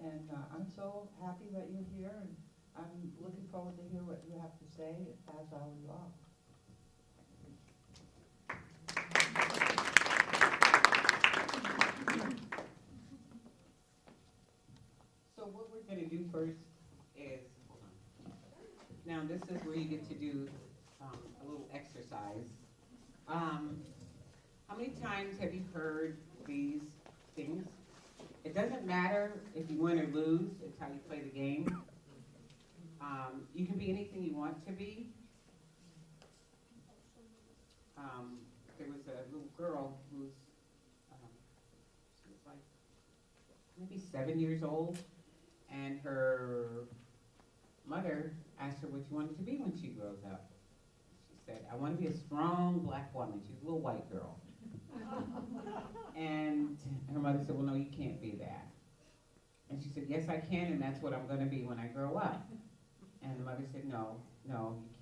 and I'm so happy that you're here, and I'm looking forward to hear what you have to say, as are we all. So what we're going to do first is, now this is where you get to do a little exercise. How many times have you heard these things? It doesn't matter if you win or lose, it's how you play the game. You can be anything you want to be. There was a little girl who's, she was like maybe 7 years old, and her mother asked her what she wanted to be when she grows up. She said, I want to be a strong black woman. She was a little white girl. And her mother said, well, no, you can't be that. And she said, yes, I can, and that's what I'm going to be when I grow up. And the mother said, no, you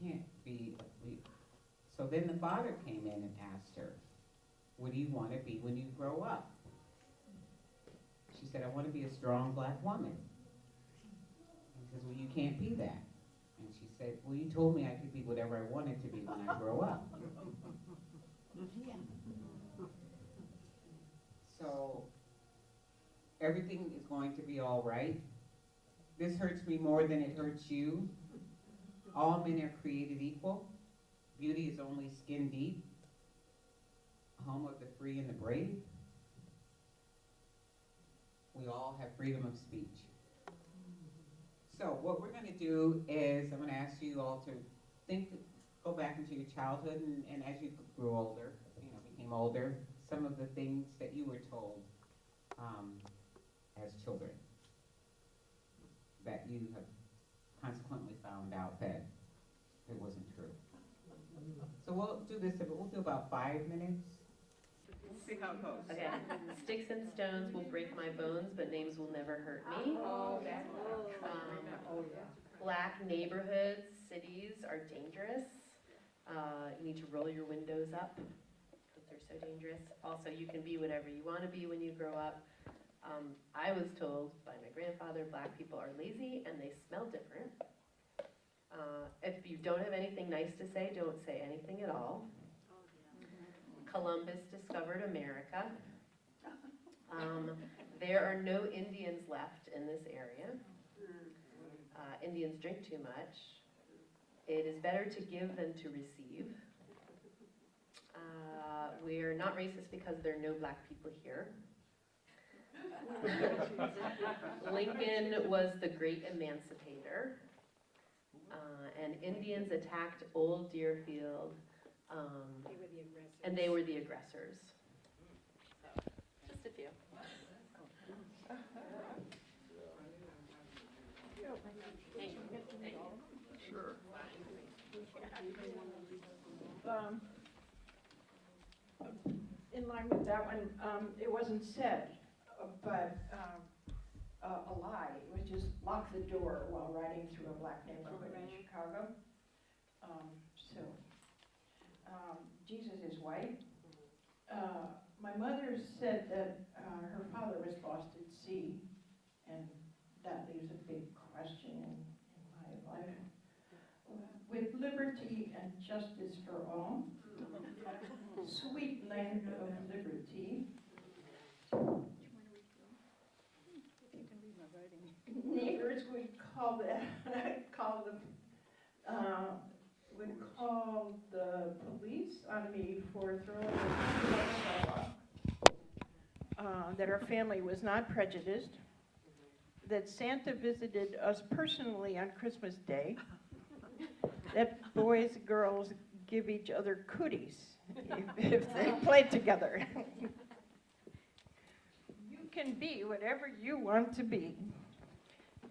can't be a leader. So then the father came in and asked her, what do you want to be when you grow up? She said, I want to be a strong black woman. And he says, well, you can't be that. And she said, well, you told me I could be whatever I wanted to be when I grow up. So everything is going to be all right. This hurts me more than it hurts you. All men are created equal. Beauty is only skin deep. Home of the free and the brave. We all have freedom of speech. So what we're going to do is I'm going to ask you all to go back into your childhood, and as you grew older, became older, some of the things that you were told as children that you have consequently found out that it wasn't true. So we'll do this, we'll do about 5 minutes. We'll see how it goes. Okay. Sticks and stones will break my bones, but names will never hurt me. Black neighborhoods, cities are dangerous. You need to roll your windows up because they're so dangerous. Also, you can be whatever you want to be when you grow up. I was told by my grandfather, black people are lazy and they smell different. If you don't have anything nice to say, don't say anything at all. Columbus discovered America. There are no Indians left in this area. Indians drink too much. It is better to give than to receive. We're not racist because there are no black people here. Lincoln was the great emancipator. And Indians attacked Old Deerfield. And they were the aggressors. So, just a few. Sure. In line with that one, it wasn't said, but a lie. It was just lock the door while riding through a black neighborhood in Chicago. Jesus is white. My mother said that her father was lost at sea, and that leaves a big question in my life. With liberty and justice for all, sweet land of liberty. Neighbors would call the police on me for throwing a sidewalk. That our family was not prejudiced. That Santa visited us personally on Christmas Day. That boys and girls give each other cooties if they play together. You can be whatever you want to be.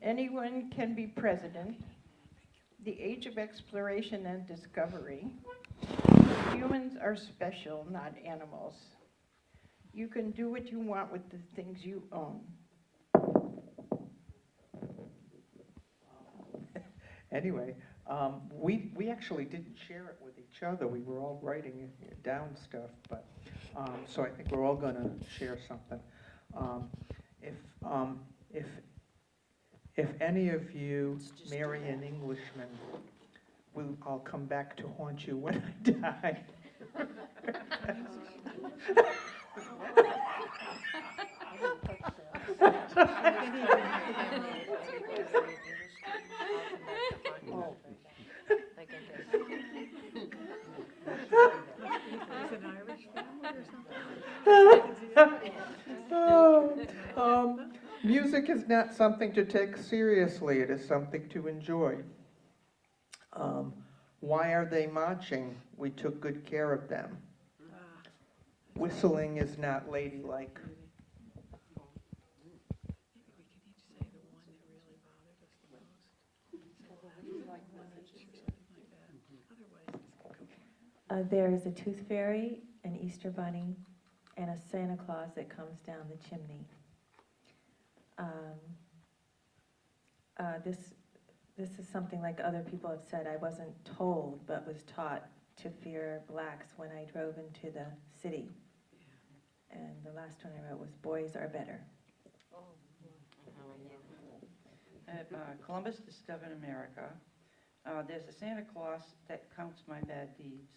Anyone can be president. The age of exploration and discovery. Humans are special, not animals. You can do what you want with the things you own. Anyway, we actually didn't share it with each other. We were all writing down stuff, but so I think we're all going to share something. If If any of you marry an Englishman, I'll come back to haunt you when I die. Music is not something to take seriously, it is something to enjoy. Why are they marching? We took good care of them. Whistling is not ladylike. There is a tooth fairy, an Easter bunny, and a Santa Claus that comes down the chimney. This is something like other people have said. I wasn't told, but was taught to fear blacks when I drove into the city. And the last one I wrote was, boys are better. At Columbus Discovered America, there's a Santa Claus that counts my bad deeds.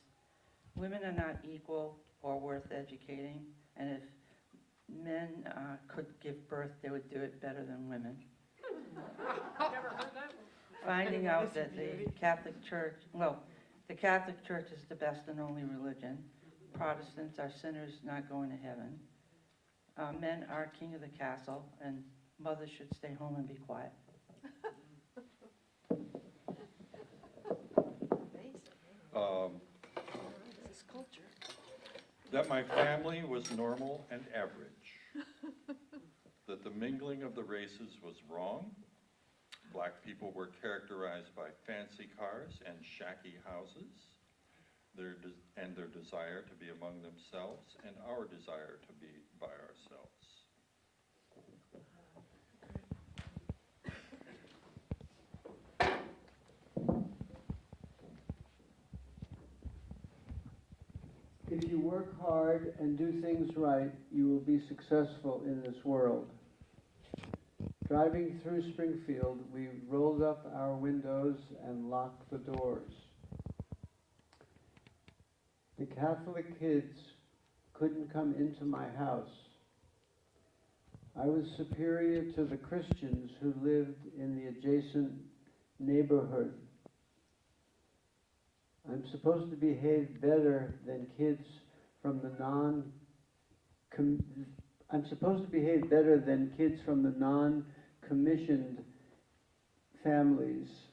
Women are not equal or worth educating, and if men could give birth, they would do it better than women. Finding out that the Catholic Church is the best and only religion. Protestants are sinners not going to heaven. Men are king of the castle, and mothers should stay home and be quiet. That my family was normal and average. That the mingling of the races was wrong. Black people were characterized by fancy cars and shacky houses, their desire to be among themselves and our desire to be by ourselves. If you work hard and do things right, you will be successful in this world. Driving through Springfield, we rolled up our windows and locked the doors. The Catholic kids couldn't come into my house. I was superior to the Christians who lived in the adjacent neighborhood. I'm supposed to behave better than kids from the non-commissioned families.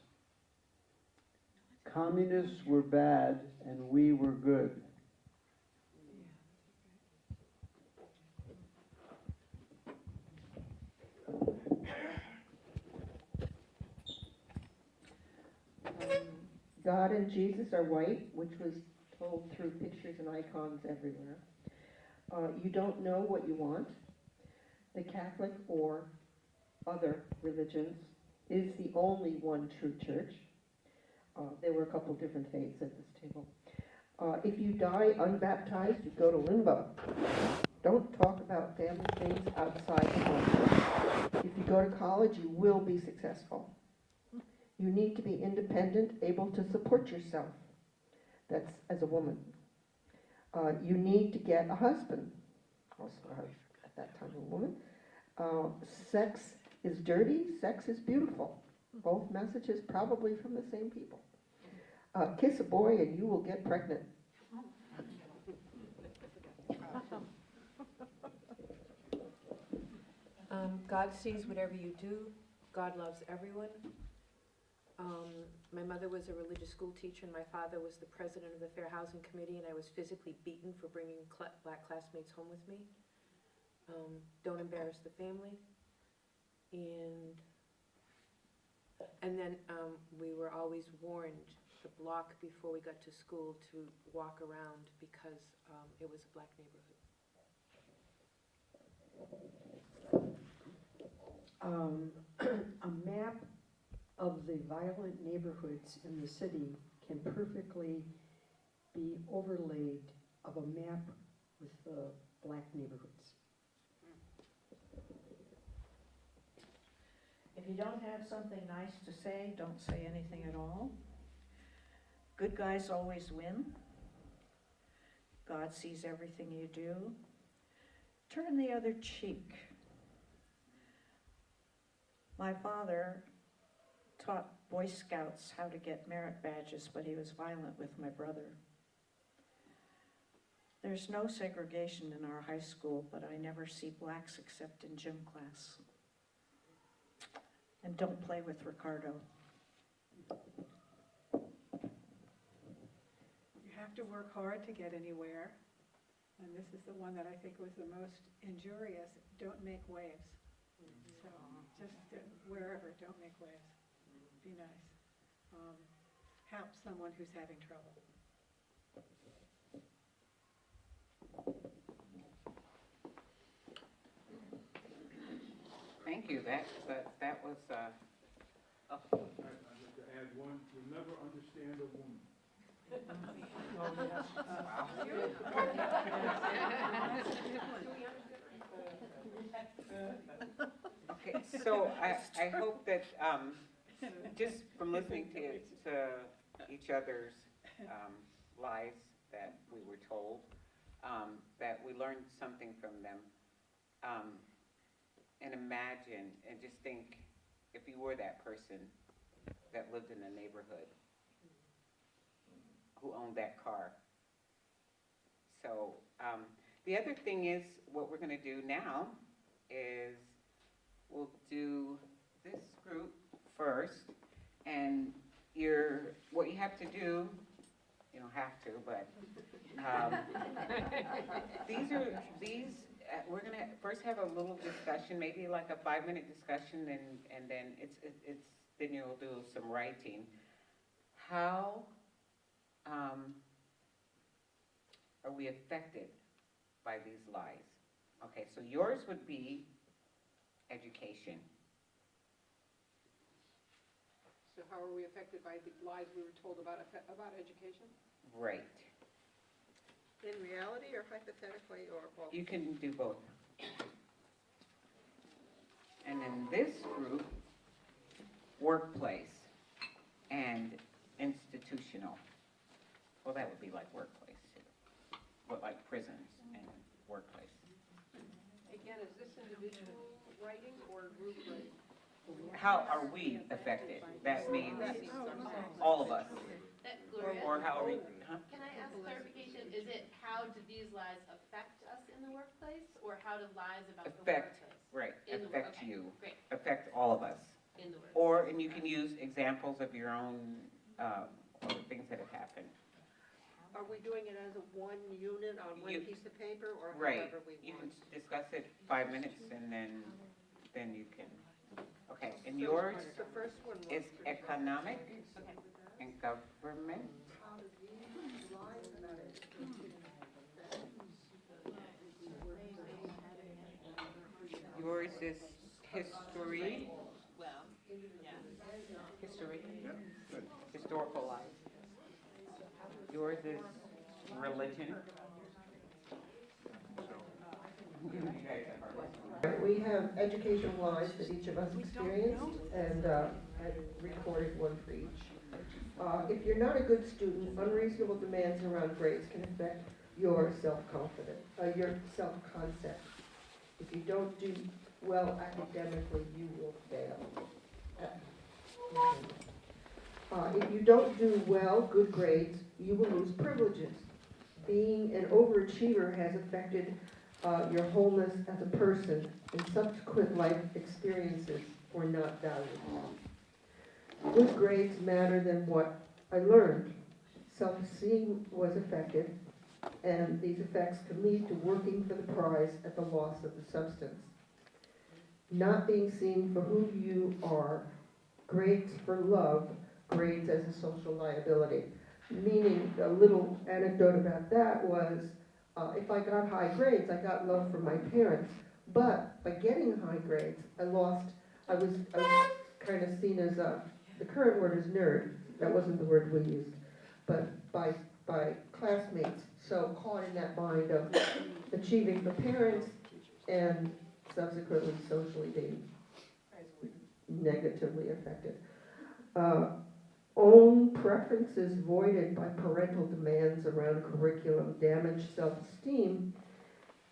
Communists were bad and we were good. God and Jesus are white, which was told through pictures and icons everywhere. You don't know what you want. The Catholic or other religions is the only one true church. There were a couple different faiths at this table. If you die unbaptized, you go to limbo. Don't talk about family things outside the home. If you go to college, you will be successful. You need to be independent, able to support yourself. That's as a woman. You need to get a husband. Also, at that time, a woman. Sex is dirty, sex is beautiful. Both messages probably from the same people. Kiss a boy and you will get pregnant. God sees whatever you do. God loves everyone. My mother was a religious school teacher and my father was the president of the Fair Housing Committee, and I was physically beaten for bringing black classmates home with me. Don't embarrass the family. And then we were always warned the block before we got to school to walk around because it was a black neighborhood. A map of the violent neighborhoods in the city can perfectly be overlaid of a map with the black neighborhoods. If you don't have something nice to say, don't say anything at all. Good guys always win. God sees everything you do. Turn the other cheek. My father taught Boy Scouts how to get merit badges, but he was violent with my brother. There's no segregation in our high school, but I never see blacks except in gym class. And don't play with Ricardo. You have to work hard to get anywhere, and this is the one that I think was the most injurious. Don't make waves. So just wherever, don't make waves. Be nice. Help someone who's having trouble. Thank you, that was, I'd like to add one, you'll never understand a woman. okay, so I hope that, just from listening to each other's lies that we were told, that we learned something from them. And imagine, and just think, if you were that person that lived in the neighborhood who owned that car. So the other thing is, what we're going to do now is we'll do this group first, and what you have to do, you don't have to, but we're going to first have a little discussion, maybe like a 5-minute discussion, and then then you'll do some writing. How are we affected by these lies? Okay, so yours would be education. So how are we affected by the lies we were told about education? Right. In reality or hypothetically or both? You can do both. And then this group, workplace and institutional. Well, that would be like workplace too, but like prisons and workplace. Again, is this individual writing or group writing? How are we affected? That means all of us. Gloria, Or how are we, huh? can I ask clarification? Is it how do these lies affect us in the workplace, or how do lies about the Affect, workplace? right, In the affect okay, you, great. affect all of us. In the workplace. Or, and you can use examples of your own, or things that have happened. Are we doing it as a one unit on one piece of paper or Right, however we you want? can discuss it 5 minutes and then you can, okay, and yours The first one was is economic and government. how do these lies about education Yours is history. History, historical life. Yours is religion. We have educational lies that each of us experienced, and I recorded one for each. If you're not a good student, unreasonable demands around grades can affect your self-confidence, your self-concept. If you don't do well academically, you will fail. If you don't do well, good grades, you will lose privileges. Being an overachiever has affected your wholeness as a person, and subsequent life experiences were not valuable. Good grades matter than what I learned. Self-esteem was affected, and these effects can lead to working for the prize at the loss of the substance. Not being seen for who you are, grades for love, grades as a social liability. Meaning, a little anecdote about that was, if I got high grades, I got love from my parents. But by getting high grades, I was kind of seen as the current word is nerd. That wasn't the word we used. But by classmates, so caught in that bind of achieving for parents and subsequently socially being negatively affected. Own preferences voided by parental demands around curriculum, damaged self-esteem,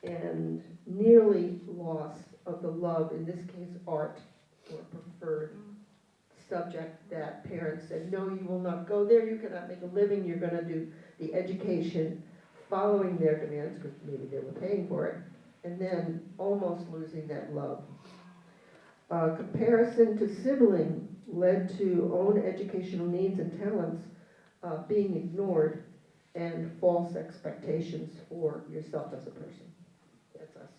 and nearly loss of the love, in this case art, or preferred subject that parents said, no, you will not go there, you cannot make a living, you're going to do the education following their demands, because maybe they were paying for it, and then almost losing that love. Comparison to sibling led to own educational needs and talents being ignored, and false expectations for yourself as a person. That's us.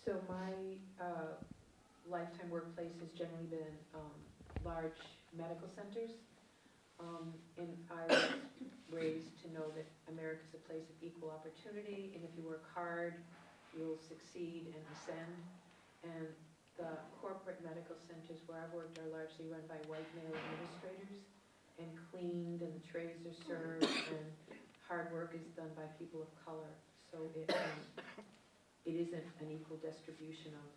So my lifetime workplace has generally been large medical centers. And I was raised to know that America's a place of equal opportunity, and if you work hard, you'll succeed and ascend. And the corporate medical centers where I've worked are largely run by white male administrators, and cleaned, and the trays are served, and hard work is done by people of color. So it isn't an equal distribution of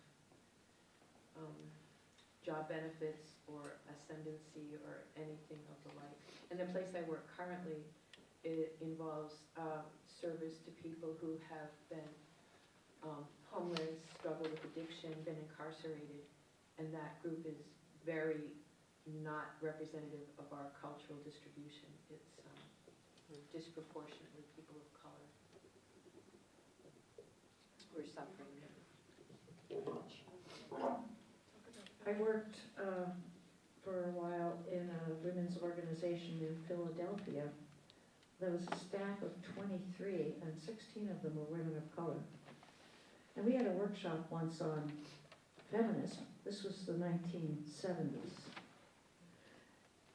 job benefits or ascendancy or anything of the like. And the place I work currently, it involves service to people who have been homeless, struggle with addiction, been incarcerated, and that group is very not representative of our cultural distribution. It's disproportionately people of color who are suffering. I worked for a while in a women's organization in Philadelphia. There was a staff of 23, and 16 of them were women of color. And we had a workshop once on feminism. This was the 1970s.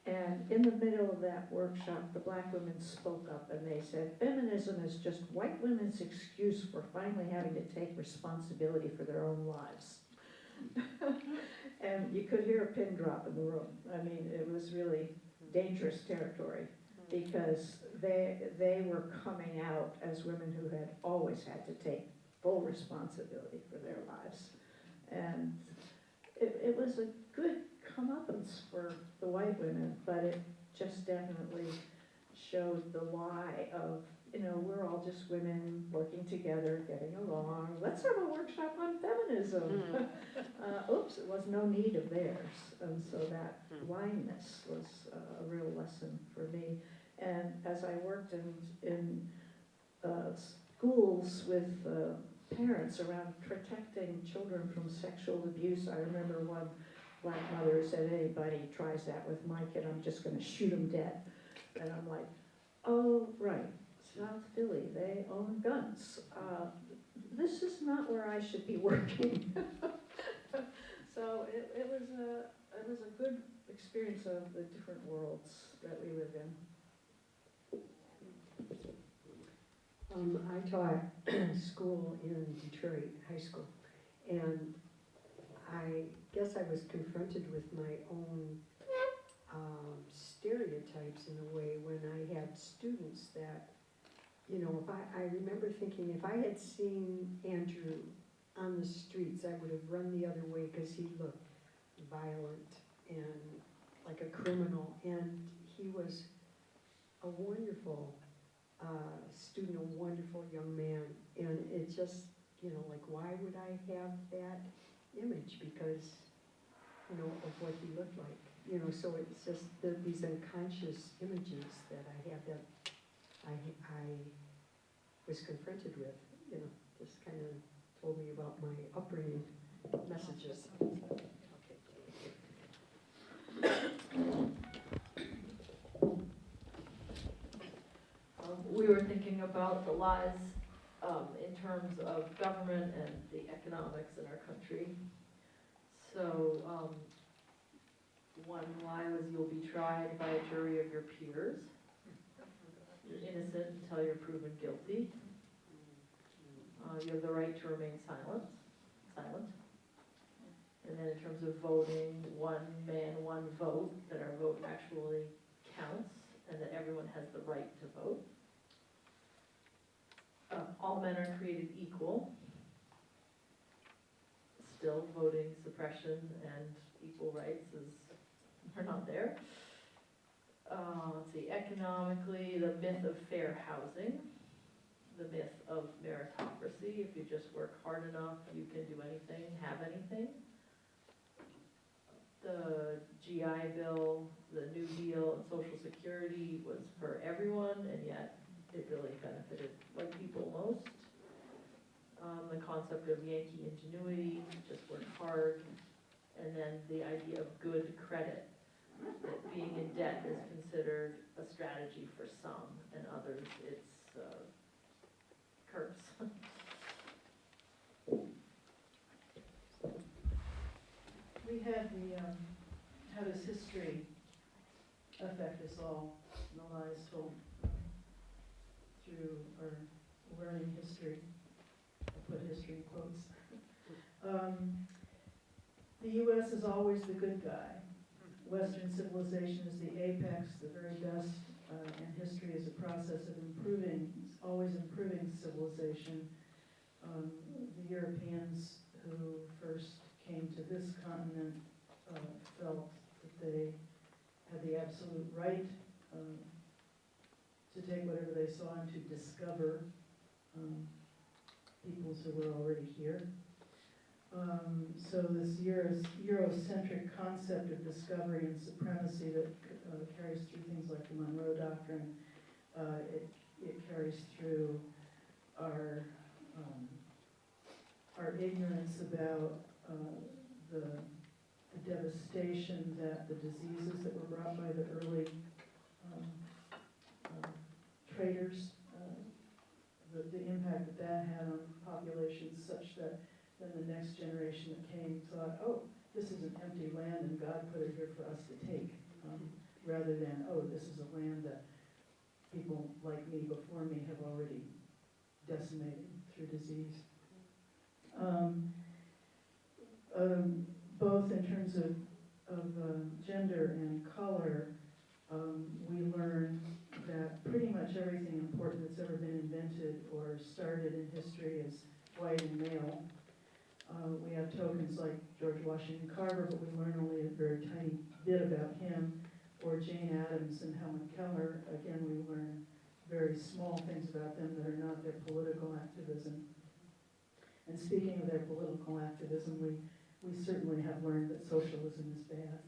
And in the middle of that workshop, the black women spoke up and they said, feminism is just white women's excuse for finally having to take responsibility for their own lives. And you could hear a pin drop in the room. I mean, it was really dangerous territory, because they were coming out as women who had always had to take full responsibility for their lives. And it was a good comeuppance for the white women, but it just definitely showed the lie of, we're all just women working together, getting along. Let's have a workshop on feminism. Oops, it was no need of theirs. And so that blindness was a real lesson for me. And as I worked in schools with parents around protecting children from sexual abuse, I remember one black mother said, anybody tries that with my kid, I'm just going to shoot him dead. And I'm like, oh, right. South Philly, they own guns. This is not where I should be working. So it was a good experience of the different worlds that we live in. I taught school in Detroit, high school, and I guess I was confronted with my own stereotypes in a way when I had students that, if I remember thinking if I had seen Andrew on the streets, I would have run the other way because he looked violent and like a criminal, and he was a wonderful student, a wonderful young man, and it just, like, why would I have that image because, of what he looked like, so it's just these unconscious images that I have that I was confronted with, just kind of told me about my upbringing messages. We were thinking about the lies in terms of government and the economics in our country. So one lie was you'll be tried by a jury of your peers. You're innocent until you're proven guilty. You have the right to remain silent. And then in terms of voting, one man, one vote, that our vote actually counts, and that everyone has the right to vote. All men are created equal. Still, voting suppression and equal rights are not there. Let's see, economically, the myth of fair housing, the myth of meritocracy. If you just work hard enough, you can do anything, have anything. The GI Bill, the New Deal, and Social Security was for everyone, and yet it really benefited white people most. The concept of Yankee ingenuity, just work hard, and then the idea of good credit, that being in debt is considered a strategy for some, and others it's a curse. We had how does history affect us all in the lives told through our learning history? I put history in quotes. The U.S. is always the good guy. Western civilization is the apex, the very best, and history is a process of improving, always improving civilization. The Europeans who first came to this continent felt that they had the absolute right to take whatever they saw and to discover peoples who were already here. So this Eurocentric concept of discovery and supremacy that carries through things like the Monroe Doctrine, it carries through our ignorance about the devastation that the diseases that were brought by the early traders, the impact that that had on populations, such that then the next generation that came thought, oh, this is an empty land and God put it here for us to take, rather than, oh, this is a land that people like me before me have already decimated through disease. Both in terms of gender and color, we learn that pretty much everything important that's ever been invented or started in history is white and male. We have tokens like George Washington Carver, but we learn only a very tiny bit about him, or Jane Addams and Helen Keller. Again, we learn very small things about them that are not their political activism. And speaking of their political activism, we certainly have learned that socialism is bad.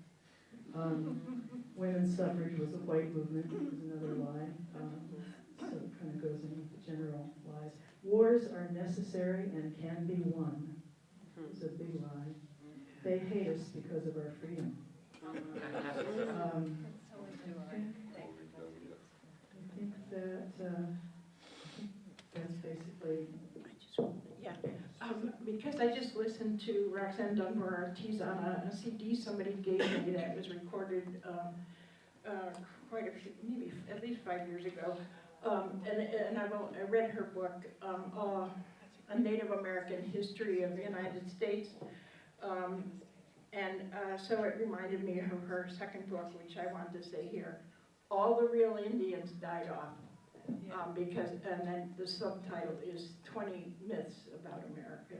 Women's suffrage was a white movement, is another lie. So it kind of goes into the general lies. Wars are necessary and can be won. It's a big lie. They hate us because of our freedom. I think that's basically. Yeah, because I just listened to Roxanne Dunbar Ortiz on a CD somebody gave me that was recorded quite a few, maybe at least 5 years ago. And I read her book, A Native American History of the United States. So it reminded me of her second book, which I wanted to say here. All the Real Indians Died Off. And then the subtitle is 20 Myths About America.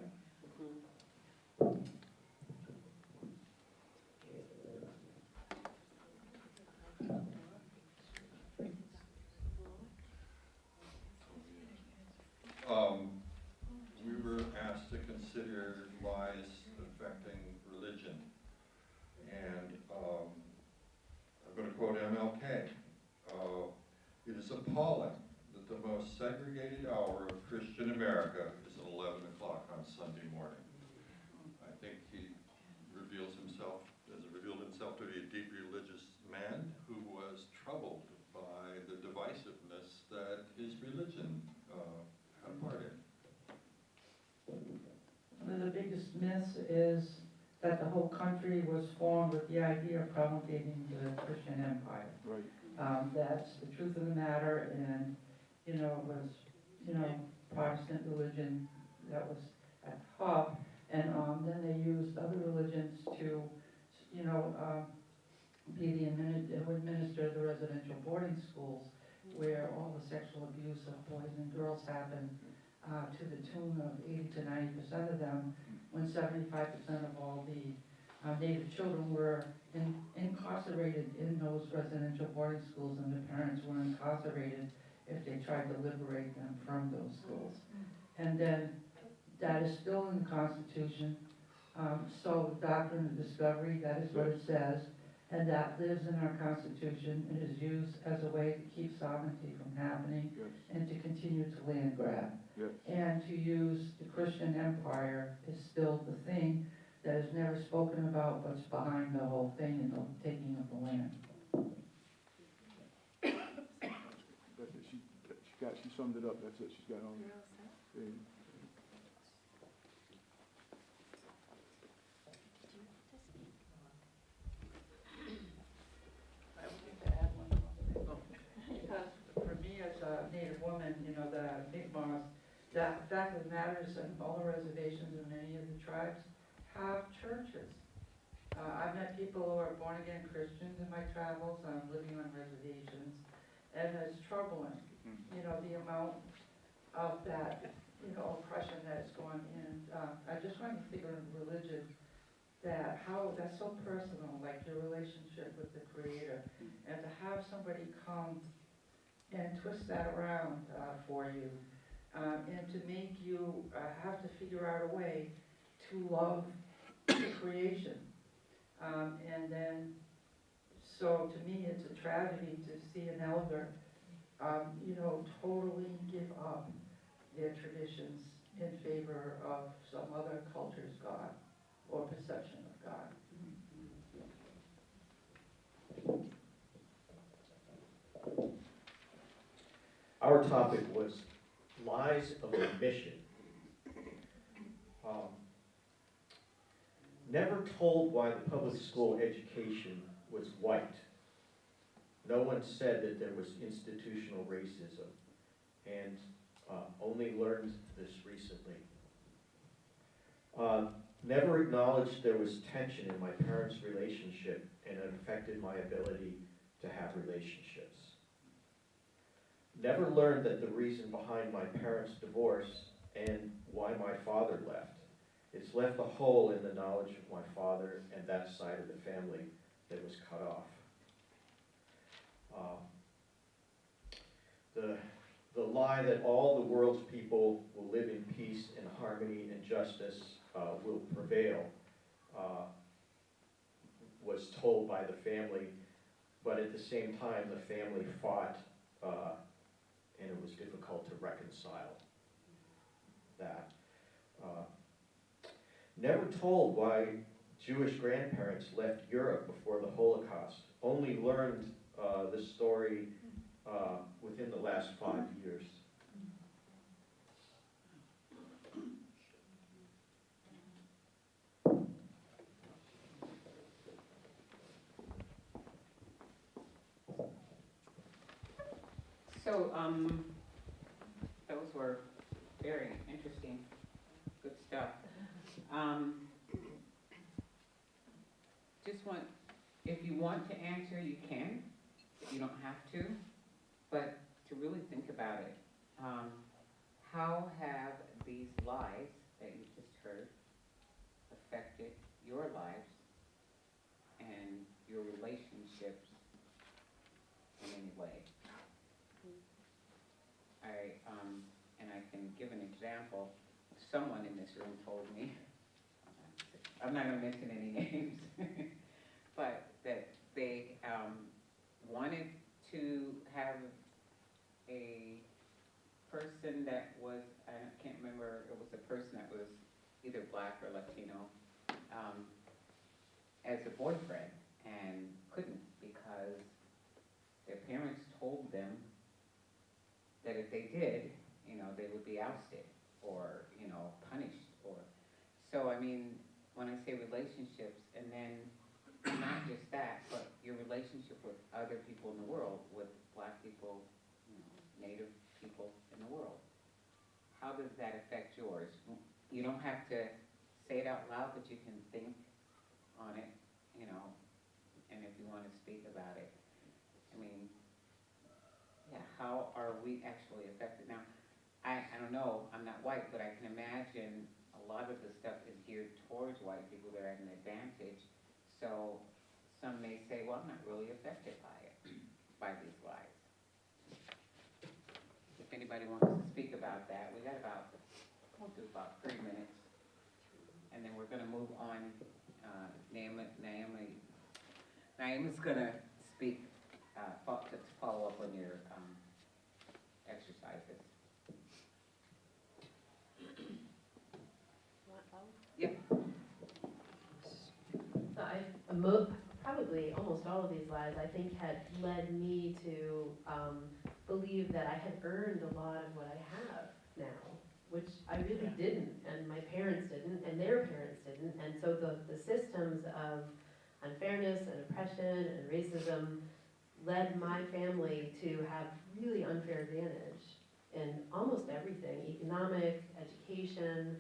We were asked to consider lies affecting religion. And I'm going to quote MLK. It is appalling that the most segregated hour of Christian America is at 11 o'clock on Sunday morning. I think he has revealed himself to be a deeply religious man who was troubled by the divisiveness that his religion had a part in. One of the biggest myths is that the whole country was formed with the idea of promulgating the Christian empire. Right. That's the truth of the matter, and, it was, Protestant religion that was at the hub, and then they used other religions to, who administer the residential boarding schools, where all the sexual abuse of boys and girls happen to the tune of 80 to 90% of them, when 75% of all the Native children were incarcerated in those residential boarding schools, and the parents were incarcerated if they tried to liberate them from those schools. And then that is still in the Constitution. So the doctrine of discovery, that is what it says, and that lives in our Constitution and is used as a way to keep sovereignty from happening and to continue to land grab. And to use the Christian empire is still the thing that is never spoken about, but's behind the whole thing and the taking of the land. That's it. She summed it up. That's it. She's got on. Yeah. I would like to add one more thing. Because for me as a Native woman, you know, the Mi'kmaq, the fact of the matter is that all the reservations in many of the tribes have churches. I've met people who are born-again Christians in my travels, living on reservations, and it's troubling, you know, the amount of that, you know, oppression that is going in. I just want to figure in religion that how that's so personal, like your relationship with the Creator, and to have somebody come and twist that around for you, and to make you have to figure out a way to love the creation. And then, so to me, it's a tragedy to see an elder, you know, totally give up their traditions in favor of some other culture's God or perception of God. Our topic was lies of omission. Never told why the public school education was white. No one said that there was institutional racism, and only learned this recently. Never acknowledged there was tension in my parents' relationship, and it affected my ability to have relationships. Never learned that the reason behind my parents' divorce and why my father left. It's left a hole in the knowledge of my father and that side of the family that was cut off. The lie that all the world's people will live in peace and harmony and justice will prevail was told by the family, but at the same time the family fought and it was difficult to reconcile that. Never told why Jewish grandparents left Europe before the Holocaust. Only learned this story within the last 5 years. So, those were very interesting, good stuff. Just want, if you want to answer, you can. You don't have to, but to really think about it. How have these lies that you just heard affected your lives and your relationships in any way? And I can give an example. Someone in this room told me, I'm not going to mention any names, but that they wanted to have a person that was, I can't remember, it was a person that was either black or Latino, as a boyfriend, and couldn't because their parents told them that if they did, you know, they would be ousted or, you know, punished. Or so, I mean, when I say relationships, and then not just that, but your relationship with other people in the world, with black people, you know, Native people in the world. How does that affect yours? You don't have to say it out loud, but you can think on it, you know, and if you want to speak about it. I mean, yeah, how are we actually affected? Now, I don't know, I'm not white, but I can imagine a lot of the stuff is geared towards white people that are at an advantage. So some may say, well, I'm not really affected by it, by these lies. If anybody wants to speak about that, we got about, we'll do about 3 minutes. And then we're gonna move on. Naomi's gonna speak, to follow up on your exercises. Yeah. So probably almost all of these lies, I think, had led me to believe that I had earned a lot of what I have now, which I really didn't, and my parents didn't, and their parents didn't. And so the systems of unfairness and oppression and racism led my family to have really unfair advantage in almost everything, economic, education.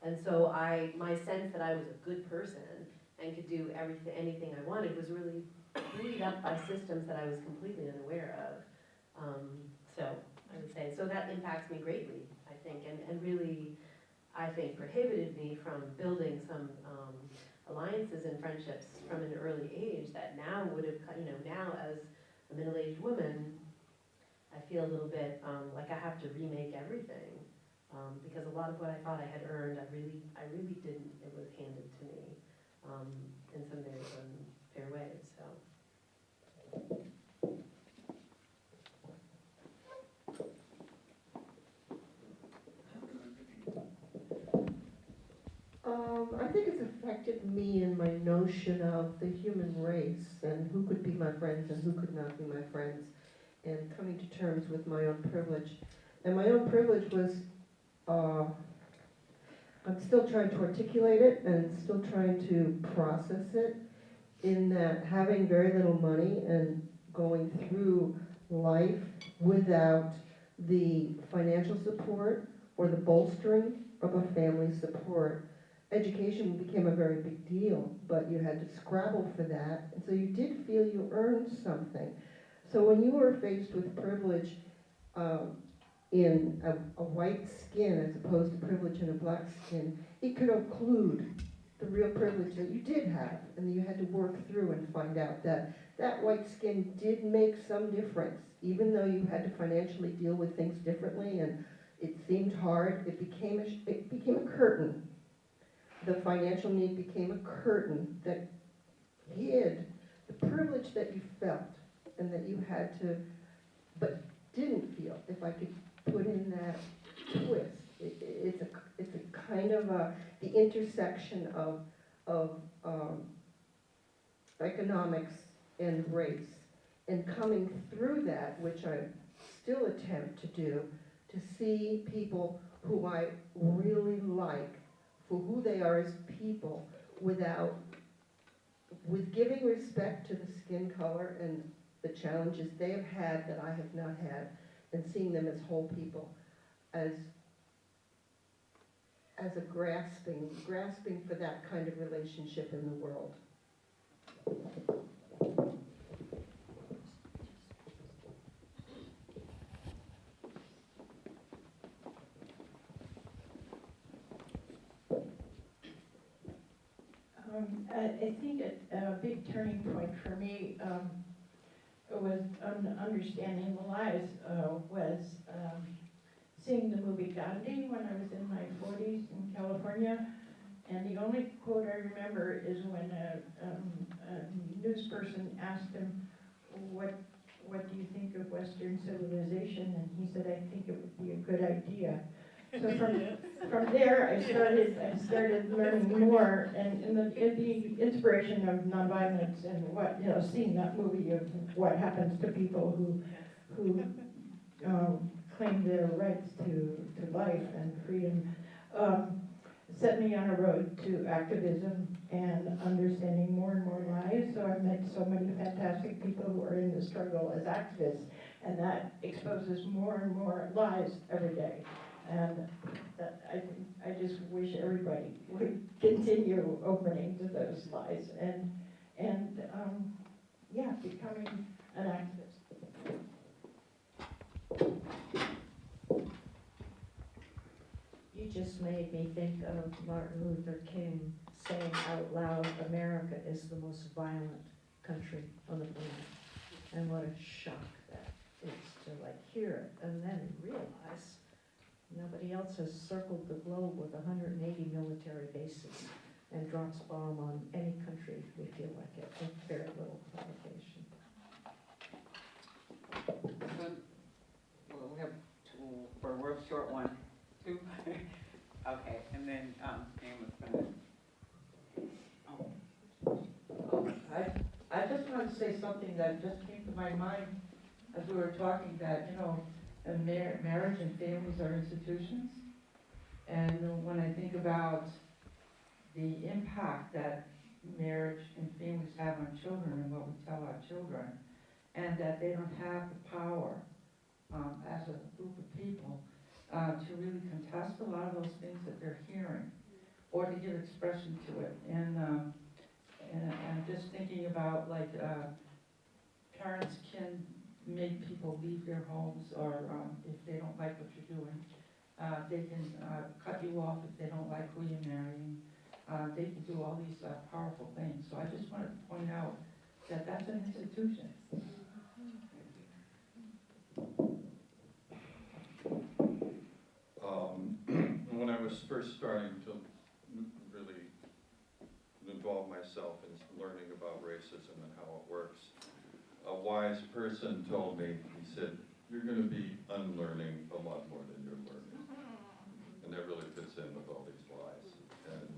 And so my sense that I was a good person and could do anything I wanted was really buoyed up by systems that I was completely unaware of. So I would say, so that impacts me greatly, I think, and really, I think, prohibited me from building some alliances and friendships from an early age that now would have, now as a middle-aged woman, I feel a little bit like I have to remake everything. Because a lot of what I thought I had earned, I really didn't. It was handed to me in some very unfair ways. So. I think it's affected me in my notion of the human race and who could be my friends and who could not be my friends, and coming to terms with my own privilege. And my own privilege was, I'm still trying to articulate it and still trying to process it, in that having very little money and going through life without the financial support or the bolstering of a family support. Education became a very big deal, but you had to scrabble for that, and so you did feel you earned something. So when you were faced with privilege in a white skin as opposed to privilege in a black skin, it could occlude the real privilege that you did have, and you had to work through and find out that that white skin did make some difference, even though you had to financially deal with things differently, and it seemed hard. It became a curtain. The financial need became a curtain that hid the privilege that you felt and that you had to, but didn't feel, if I could put in that twist. It's a kind of the intersection of economics and race, and coming through that, which I still attempt to do, to see people who I really like for who they are as people, with giving respect to the skin color and the challenges they have had that I have not had, and seeing them as whole people, as a grasping for that kind of relationship in the world. I think a big turning point for me was understanding the lies was seeing the movie Gandhi when I was in my 40s in California, and the only quote I remember is when a news person asked him, what do you think of Western civilization? And he said, I think it would be a good idea. So from there, I started learning more, and the inspiration of nonviolence and what, seeing that movie of what happens to people who claim their rights to life and freedom, set me on a road to activism and understanding more and more lives. So I met so many fantastic people who are in the struggle as activists, and that exposes more and more lies every day. And that I just wish everybody would continue opening to those lies and becoming an activist. just made me think of Martin Luther King saying out loud, America is the most violent country on the planet. And what a shock that is to like hear it and then realize nobody else has circled the globe with 180 military bases and drops bomb on any country we feel like it with very little provocation. Well, we have two, for a real short one, two. Okay, and then, Pam was gonna. I just want to say something that just came to my mind as we were talking that, marriage and families are institutions. And when I think about the impact that marriage and families have on children and what we tell our children, and that they don't have the power as a group of people to really contest a lot of those things that they're hearing or to give expression to it. And I'm just thinking about like parents can make people leave their homes, or if they don't like what you're doing, they can cut you off if they don't like who you're marrying. They can do all these powerful things. So I just wanted to point out that that's an institution. When I was first starting to really involve myself in learning about racism and how it works, a wise person told me, he said, you're going to be unlearning a lot more than you're learning. And that really fits in with all these lies. And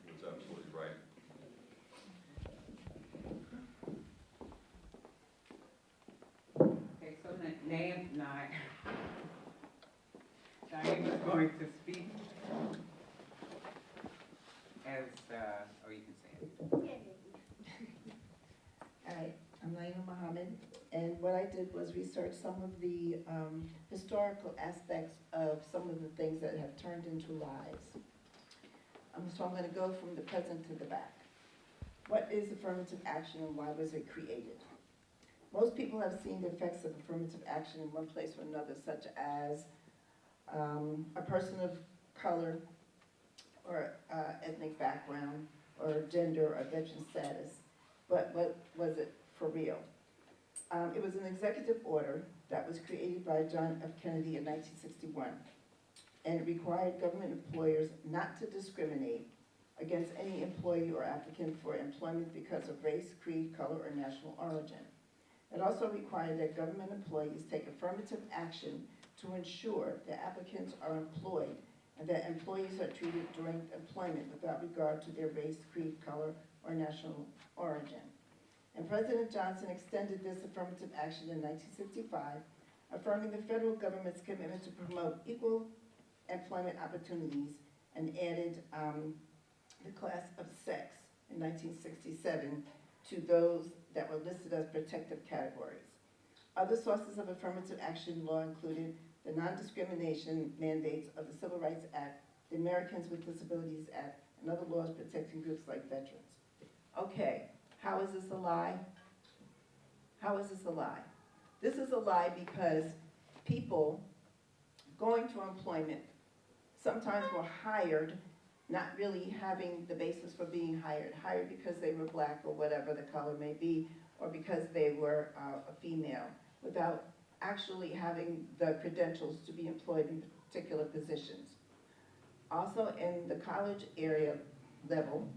he was absolutely right. Okay, so Naeem is going to speak as, or you can say it. Hi, I'm Naima Muhammad, and what I did was research some of the historical aspects of some of the things that have turned into lies. So I'm going to go from the present to the back. What is affirmative action and why was it created? Most people have seen the effects of affirmative action in one place or another, such as a person of color or ethnic background or gender or veteran status. But what was it for real? It was an executive order that was created by John F. Kennedy in 1961, and it required government employers not to discriminate against any employee or applicant for employment because of race, creed, color, or national origin. It also required that government employees take affirmative action to ensure that applicants are employed and that employees are treated during employment without regard to their race, creed, color, or national origin. And President Johnson extended this affirmative action in 1965, affirming the federal government's commitment to promote equal employment opportunities, and added the class of sex in 1967 to those that were listed as protected categories. Other sources of affirmative action law included the non-discrimination mandates of the Civil Rights Act, the Americans with Disabilities Act, and other laws protecting groups like veterans. Okay, how is this a lie? How is this a lie? This is a lie because people going to employment sometimes were hired not really having the basis for being hired because they were black or whatever the color may be, or because they were a female, without actually having the credentials to be employed in particular positions. Also in the college area level,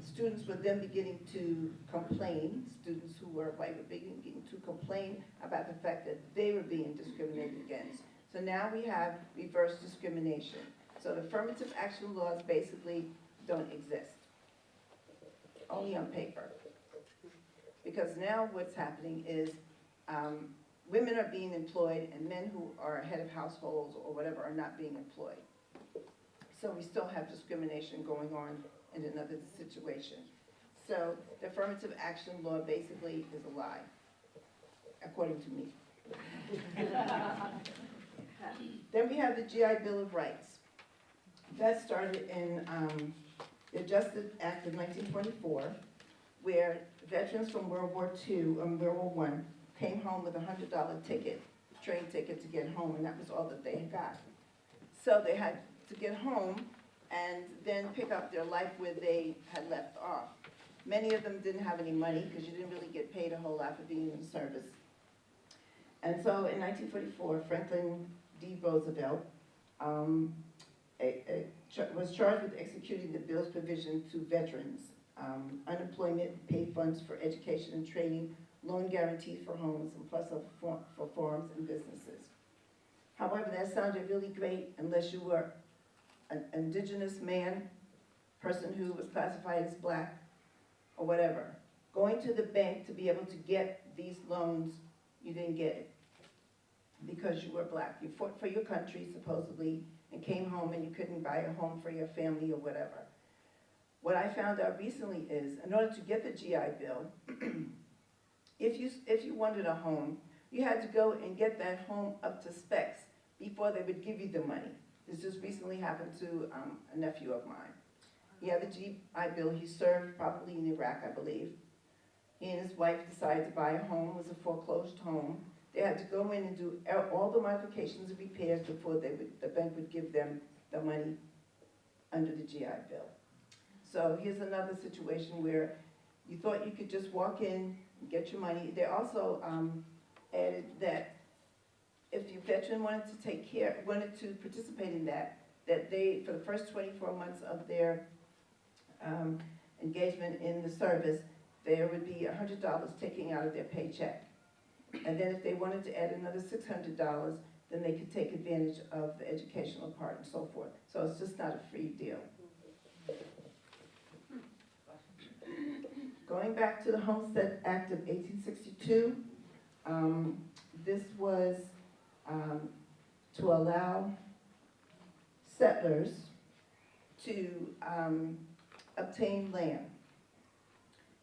students were then beginning to complain, students who were white were beginning to complain about the fact that they were being discriminated against. So now we have reverse discrimination. So the affirmative action laws basically don't exist, only on paper. Because now what's happening is women are being employed and men who are head of households or whatever are not being employed. So we still have discrimination going on in another situation. So the affirmative action law basically is a lie, according to me. Then we have the GI Bill of Rights. That started in the Adjusted Act of 1924, where veterans from World War II and World War I came home with a $100 ticket, train ticket to get home, and that was all that they got. So they had to get home and then pick up their life where they had left off. Many of them didn't have any money because you didn't really get paid a whole lot for being in the service. And so in 1944, Franklin D. Roosevelt was charged with executing the bill's provision to veterans, unemployment, pay funds for education and training, loan guarantees for homes, and plus for farms and businesses. However, that sounded really great unless you were an indigenous man, person who was classified as black, or whatever. Going to the bank to be able to get these loans, you didn't get it because you were black. You fought for your country, supposedly, and came home and you couldn't buy a home for your family or whatever. What I found out recently is, in order to get the GI Bill, if you wanted a home, you had to go and get that home up to specs before they would give you the money. This just recently happened to a nephew of mine. He had the GI Bill. He served probably in Iraq, I believe. He and his wife decided to buy a home. It was a foreclosed home. They had to go in and do all the modifications and repairs before the bank would give them the money under the GI Bill. So here's another situation where you thought you could just walk in and get your money. They also added that if your veteran wanted to participate in that they, for the first 24 months of their engagement in the service, there would be $100 taken out of their paycheck. And then if they wanted to add another $600, then they could take advantage of the educational part and so forth. So it's just not a free deal. Going back to the Homestead Act of 1862, this was to allow settlers to obtain land.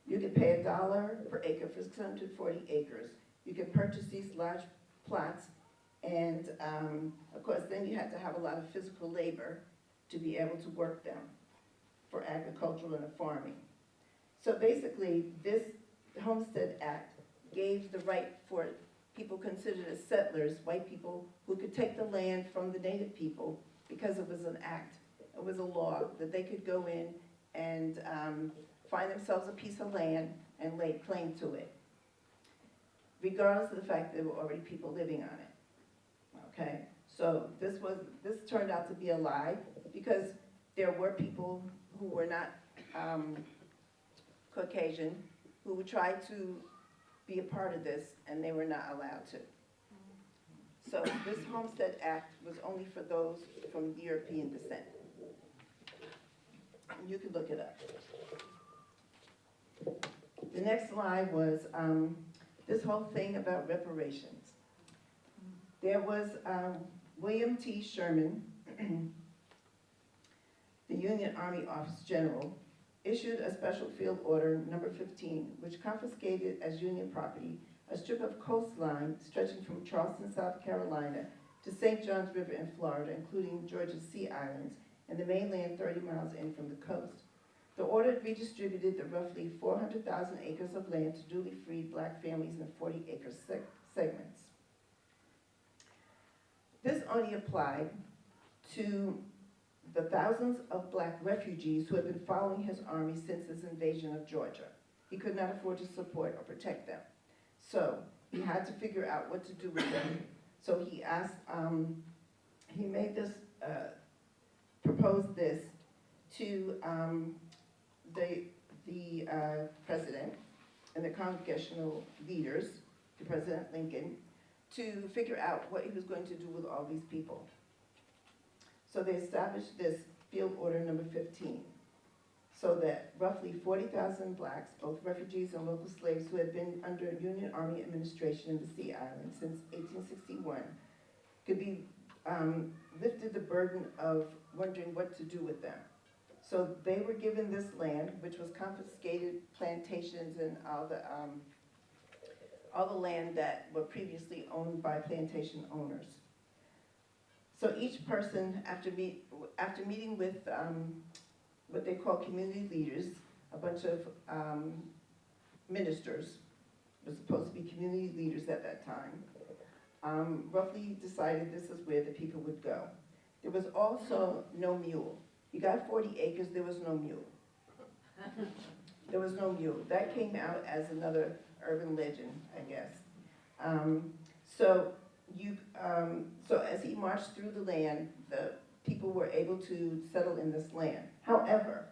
You could pay $1 per acre for 640 acres. You could purchase these large plots, and of course then you had to have a lot of physical labor to be able to work them for agricultural and farming. So basically, this Homestead Act gave the right for people considered as settlers, white people, who could take the land from the native people because it was an act, it was a law that they could go in and find themselves a piece of land and lay claim to it, regardless of the fact there were already people living on it. Okay, so this turned out to be a lie because there were people who were not Caucasian who would try to be a part of this, and they were not allowed to. So this Homestead Act was only for those from European descent. You can look it up. The next slide was this whole thing about reparations. There was William T. Sherman, the Union Army Office General, issued a special field order number 15, which confiscated as Union property a strip of coastline stretching from Charleston, South Carolina to St. Johns River in Florida, including Georgia's Sea Islands, and the mainland 30 miles in from the coast. The order redistributed the roughly 400,000 acres of land to duly freed black families in 40-acre segments. This only applied to the thousands of black refugees who had been following his army since his invasion of Georgia. He could not afford to support or protect them. So he had to figure out what to do with them. So he asked, he made this, proposed this to the president and the congregational leaders, to President Lincoln, to figure out what he was going to do with all these people. So they established this field order number 15, so that roughly 40,000 blacks, both refugees and local slaves who had been under Union Army administration in the Sea Islands since 1861, could be lifted the burden of wondering what to do with them. So they were given this land, which was confiscated plantations and all the land that were previously owned by plantation owners. So each person, after meeting with what they call community leaders, a bunch of ministers, were supposed to be community leaders at that time, roughly decided this is where the people would go. There was also no mule. You got 40 acres, there was no mule. There was no mule. That came out as another urban legend, I guess. So as he marched through the land, the people were able to settle in this land. However,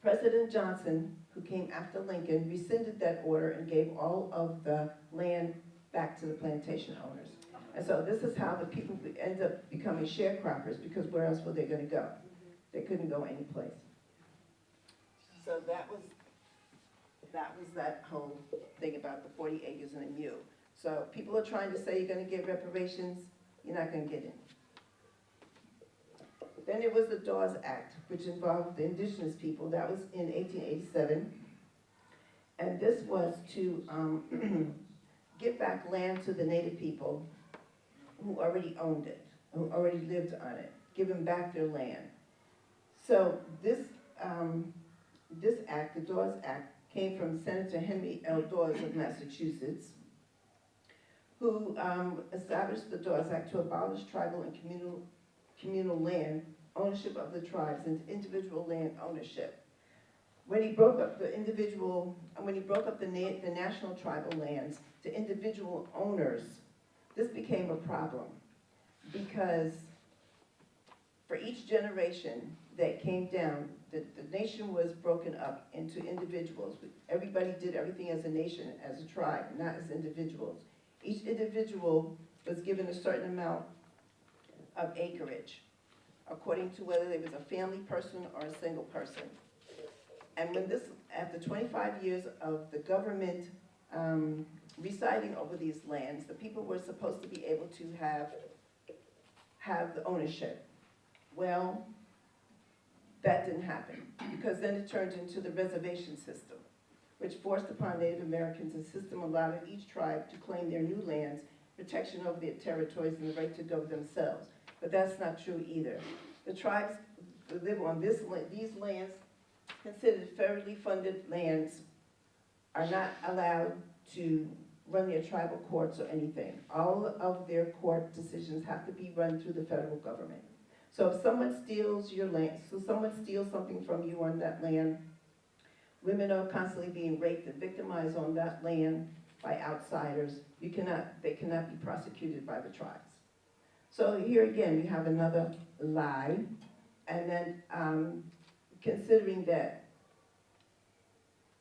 President Johnson, who came after Lincoln, rescinded that order and gave all of the land back to the plantation owners. And so this is how the people ended up becoming sharecroppers, because where else were they going to go? They couldn't go anyplace. So that was that whole thing about the 40 acres and a mule. So people are trying to say you're going to get reparations, you're not going to get any. Then there was the Dawes Act, which involved the indigenous people. That was in 1887. And this was to give back land to the native people who already owned it, who already lived on it, give them back their land. So this act, the Dawes Act, came from Senator Henry L. Dawes of Massachusetts, who established the Dawes Act to abolish tribal and communal land ownership of the tribes into individual land ownership. When he broke up the national tribal lands to individual owners, this became a problem, because for each generation that came down, the nation was broken up into individuals. Everybody did everything as a nation, as a tribe, not as individuals. Each individual was given a certain amount of acreage, according to whether they was a family person or a single person. And when this, after 25 years of the government residing over these lands, the people were supposed to be able to have the ownership. Well, that didn't happen, because then it turned into the reservation system, which forced upon Native Americans a system allowing each tribe to claim their new lands, protection over their territories, and the right to govern themselves. But that's not true either. The tribes that live on these lands, considered federally funded lands, are not allowed to run their tribal courts or anything. All of their court decisions have to be run through the federal government. So if someone steals your land, so someone steals something from you on that land, women are constantly being raped and victimized on that land by outsiders. They cannot be prosecuted by the tribes. So here again, we have another lie. And then considering that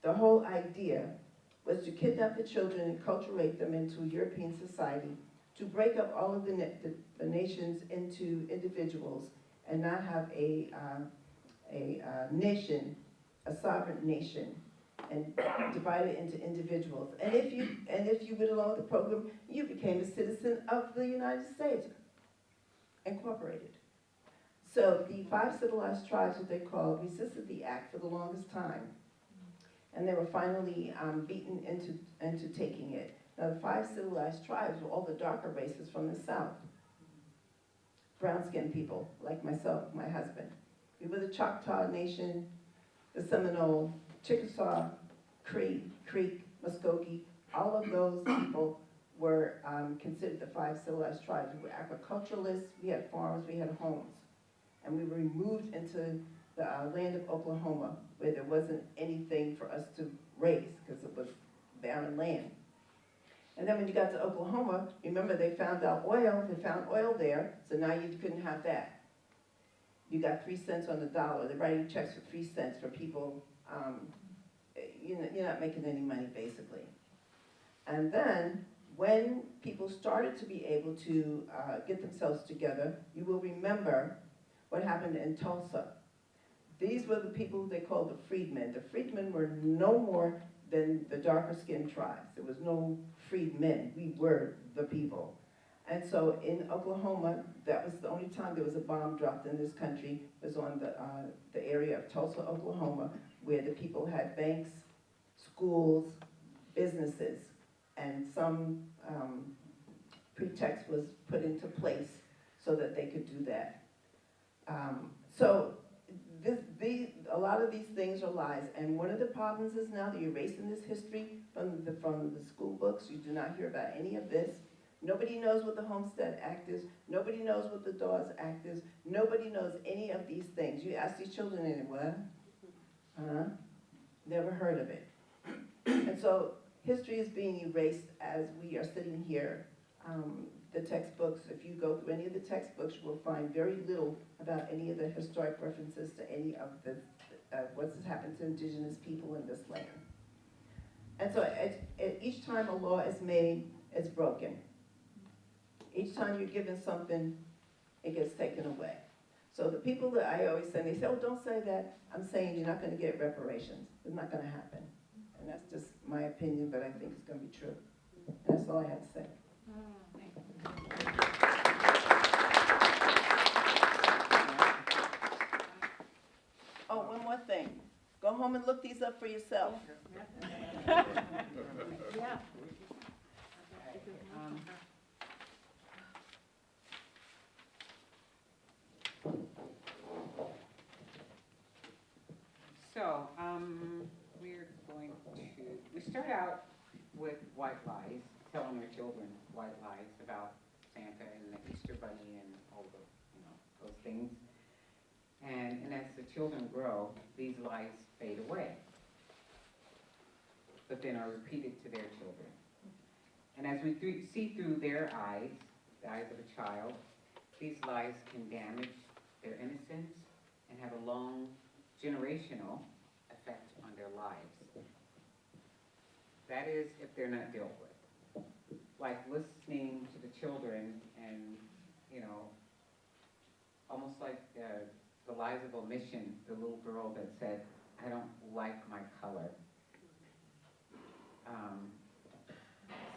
the whole idea was to kidnap the children and acculturate them into European society, to break up all of the nations into individuals and not have a nation, a sovereign nation, and divide it into individuals. And if you went along with the program, you became a citizen of the United States, incorporated. So the 5 civilized tribes, what they call, resisted the act for the longest time. And they were finally beaten into taking it. Now the 5 civilized tribes were all the darker races from the South. Brown-skinned people, like myself, my husband. We were the Choctaw Nation, the Seminole, Chickasaw, Creek, Muskogee. All of those people were considered the 5 civilized tribes. We were agriculturalists, we had farms, we had homes. And we were removed into the land of Oklahoma, where there wasn't anything for us to raise, because it was barren land. And then when you got to Oklahoma, remember they found oil there, so now you couldn't have that. You got 3 cents on the dollar. They're writing checks for 3 cents for people. You're not making any money, basically. And then, when people started to be able to get themselves together, you will remember what happened in Tulsa. These were the people they called the freedmen. The freedmen were no more than the darker skinned tribes. There was no freedmen. We were the people. And so in Oklahoma, that was the only time there was a bomb dropped in this country, was on the area of Tulsa, Oklahoma, where the people had banks, schools, businesses, and some pretext was put into place so that they could do that. A lot of these things are lies, and one of the problems is now that you're erasing this history from the school books. You do not hear about any of this. Nobody knows what the Homestead Act is. Nobody knows what the Dawes Act is. Nobody knows any of these things. You ask these children, and what? Huh? Never heard of it. And so history is being erased as we are sitting here. The textbooks, if you go through any of the textbooks, you will find very little about any of the historic references to any of the what's happened to indigenous people in this land. And so each time a law is made, it's broken. Each time you're given something, it gets taken away. So the people that I always say, they say, oh, don't say that. I'm saying you're not going to get reparations. It's not going to happen. And that's just my opinion, but I think it's going to be true. That's all I have to say. Oh, one more thing. Go home and look these up for yourself. Yeah. So, we're going to, we start out with white lies, telling our children white lies about Santa and the Easter Bunny and all the, those things. And as the children grow, these lies fade away, but then are repeated to their children. And as we see through their eyes, the eyes of a child, these lies can damage their innocence and have a long generational effect on their lives. That is, if they're not dealt with. Like listening to the children and, almost like the lies of omission, the little girl that said, I don't like my color.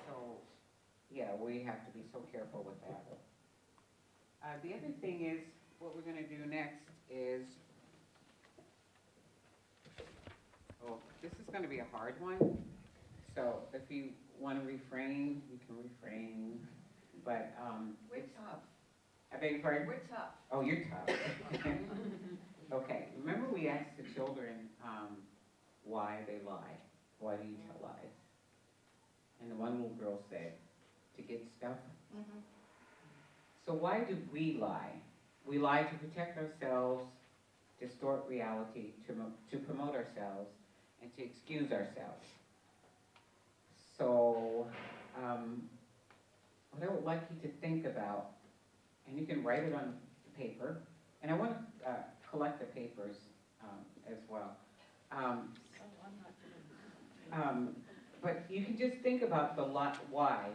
So, yeah, we have to be so careful with that. The other thing is, what we're going to do next is, this is going to be a hard one. So if you want to refrain, you can refrain. But We're tough. I beg your pardon? We're tough. Oh, you're tough. Okay. Remember we asked the children why they lie. Why do you tell lies? And the one little girl said, to get stuff. Mm-hmm. So why do we lie? We lie to protect ourselves, distort reality, to promote ourselves, and to excuse ourselves. So what I would like you to think about, and you can write it on the paper, and I want to collect the papers as well. But you can just think about the whys.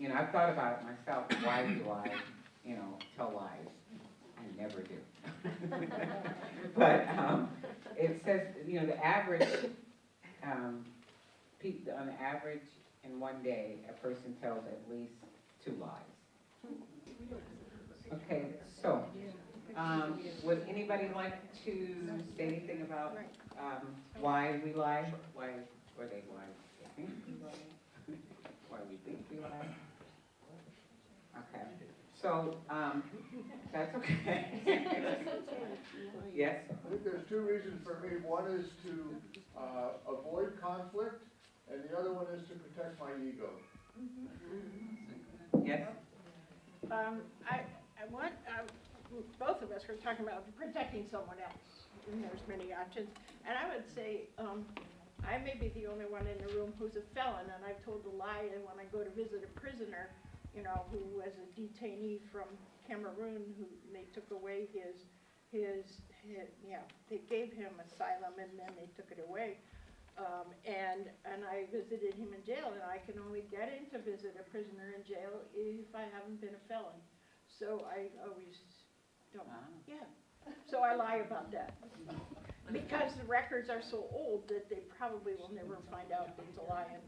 I've thought about it myself. Why do I, tell lies? I never do. But it says, the average, on average, in one day, a person tells at least 2 lies. Okay, so would anybody like to say anything about why we lie? Why they lie? Why we think we lie? Okay, so that's okay. Yes? I think there's 2 reasons for me. One is to avoid conflict, and the other one is to protect my ego. Yes? I want, both of us were talking about protecting someone else, and there's many options. And I would say, I may be the only one in the room who's a felon, and I've told a lie when I go to visit a prisoner, who was a detainee from Cameroon, who they took away they gave him asylum and then they took it away. And I visited him in jail, and I can only get in to visit a prisoner in jail if I haven't been a felon. So I always don't, so I lie about that. Because the records are so old that they probably will never find out that it's a lie.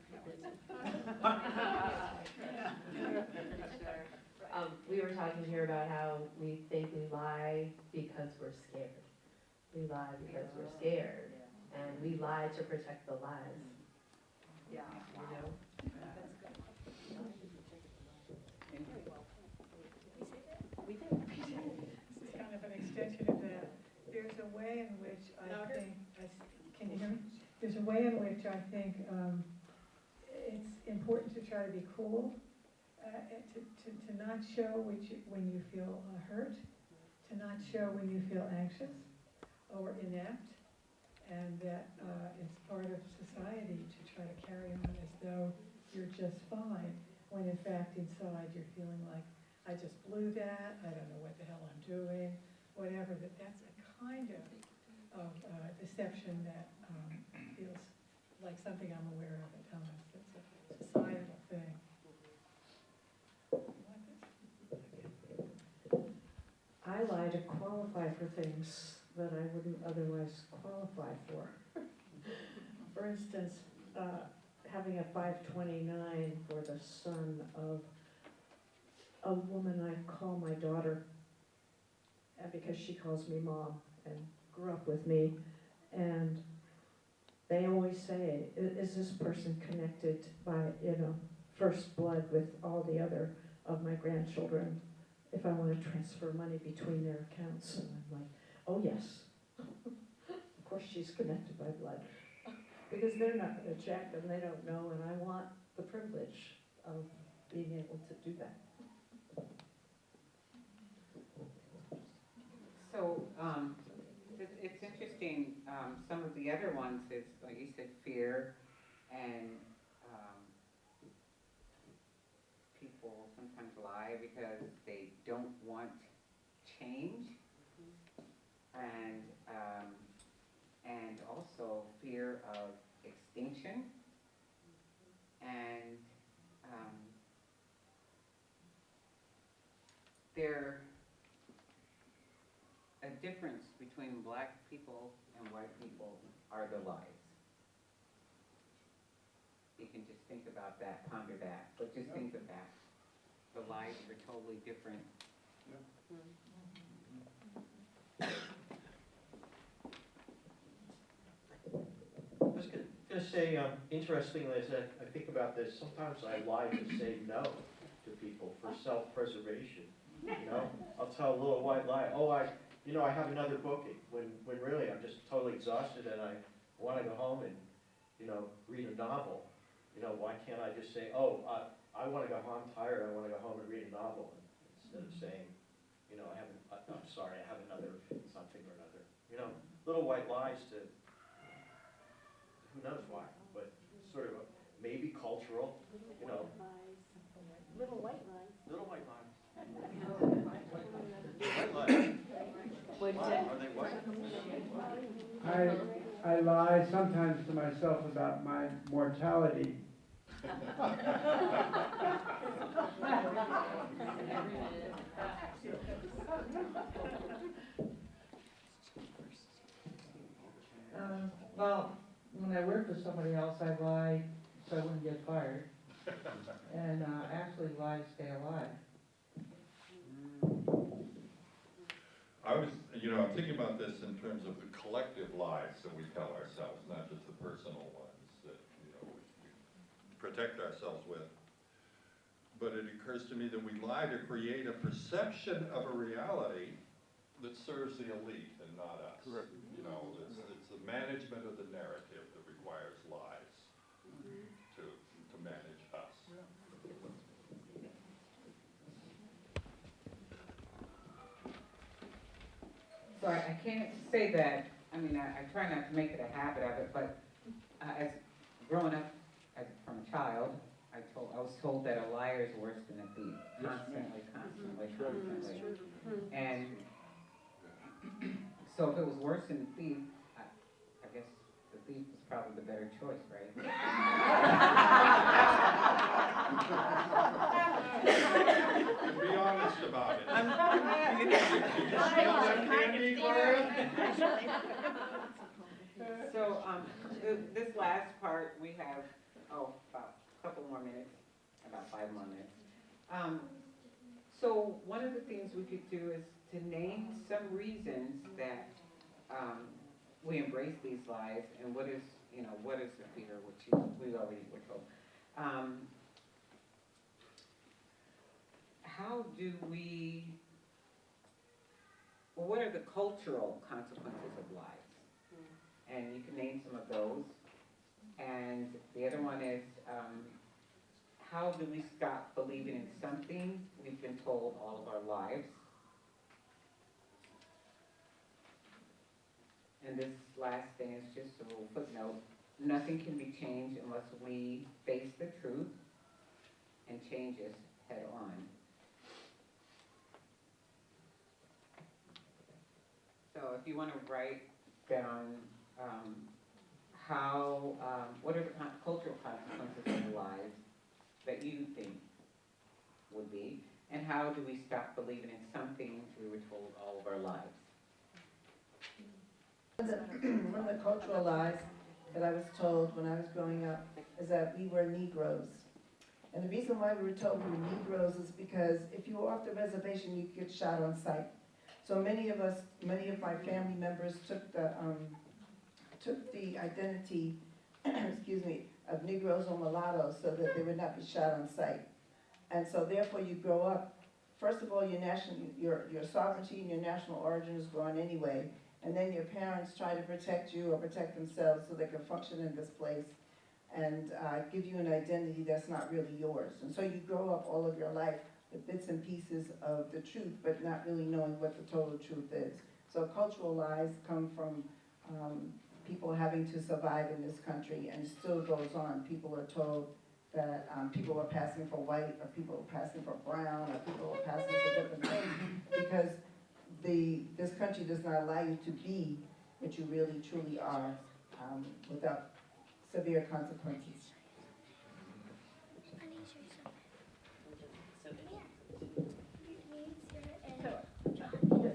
We were talking here about how we think we lie because we're scared. We lie because we're scared, and we lie to protect the lies. Yeah. We did. This is kind of an extension of that. There's a way in which I think, can you hear me? There's a way in which I think it's important to try to be cool to not show when you feel hurt, to not show when you feel anxious or inept, and that it's part of society to try to carry on as though you're just fine, when in fact inside you're feeling like, I just blew that, I don't know what the hell I'm doing, whatever, that's a kind of deception that feels like something I'm aware of at times. It's a societal thing. I lie to qualify for things that I wouldn't otherwise qualify for. For instance, having a 529 for the son of a woman I call my daughter, because she calls me mom and grew up with me, and they always say, is this person connected by, first blood with all the other of my grandchildren, if I want to transfer money between their accounts? And I'm like, oh yes, of course she's connected by blood, because they're not going to check and they don't know, and I want the privilege of being able to do that. So, it's interesting, some of the other ones is, like you said, fear, and people sometimes lie because they don't want change, and also fear of extinction, and there a difference between black people and white people are the lies. You can just think about that, ponder that, but just think of that. The lies are totally different. I was going to say, interestingly, as I think about this, sometimes I lie to say no to people for self-preservation. I'll tell a little white lie. Oh, I have another booking, when really I'm just totally exhausted and I want to go home and, read a novel. Why can't I just say, oh, I want to go home, I'm tired, I want to go home and read a novel, instead of saying, I'm sorry, I have another something or another. Little white lies to, who knows why, but sort of maybe cultural, Little white lies. little white lies. White lies. Are they white? I lie sometimes to myself about my mortality. Well, when I work for somebody else, I lie so I wouldn't get fired, and actually lie to stay alive. I'm thinking about this in terms of the collective lies that we tell ourselves, not just the personal ones that, we protect ourselves with. But it occurs to me that we lie to create a perception of a reality that serves the elite and not us. Correct. It's the management of the narrative that requires lies to manage us. So I can't say that, I try not to make it a habit of it, but as growing up from a child, I was told that a liar is worse than a thief, constantly. And so if it was worse than a thief, I guess the thief was probably the better choice, right? Be honest about it. Did you steal that candy, Gloria? So, this last part, we have, about a couple more minutes, about 5 more minutes. So one of the things we could do is to name some reasons that we embrace these lies, and what is the fear, which we already were told. What are the cultural consequences of lies? And you can name some of those. And the other one is, how do we stop believing in something we've been told all of our lives? And this last thing is just a little footnote. Nothing can be changed unless we face the truth and change it head on. So if you want to write down what are the cultural consequences of lies that you think would be, and how do we stop believing in something we were told all of our lives? One of the cultural lies that I was told when I was growing up is that we were Negroes. And the reason why we were told we were Negroes is because if you were off the reservation, you could get shot on sight. So many of my family members took the identity, excuse me, of Negroes or mulattoes so that they would not be shot on sight. And so therefore you grow up, first of all, your sovereignty and your national origin is gone anyway, and then your parents try to protect you or protect themselves so they can function in this place and give you an identity that's not really yours. And so you grow up all of your life with bits and pieces of the truth, but not really knowing what the total truth is. So cultural lies come from people having to survive in this country, and it still goes on. People are told that people are passing for white, or people are passing for brown, or people are passing for different things, because this country does not allow you to be what you really truly are without severe consequences.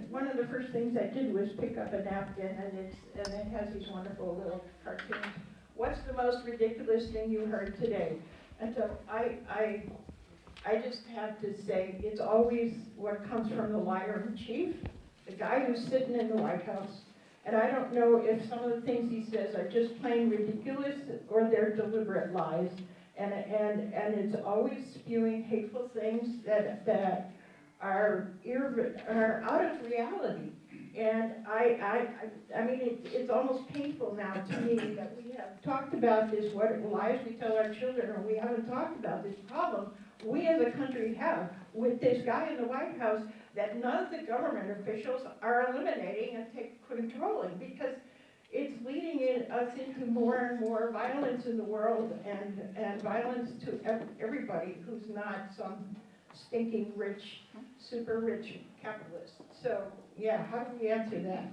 One of the first things I did was pick up a napkin, and it has these wonderful little cartoons. What's the most ridiculous thing you heard today? And so I just have to say, it's always what comes from the liar in chief, the guy who's sitting in the White House. And I don't know if some of the things he says are just plain ridiculous or they're deliberate lies. And it's always spewing hateful things that are out of reality. And I mean, it's almost painful now to me that we have talked about this, what lies we tell our children, and we haven't talked about this problem we as a country have with this guy in the White House that none of the government officials are eliminating and controlling, because it's leading us into more and more violence in the world, and violence to everybody who's not some stinking rich, super rich capitalist. So, yeah, how do we answer that?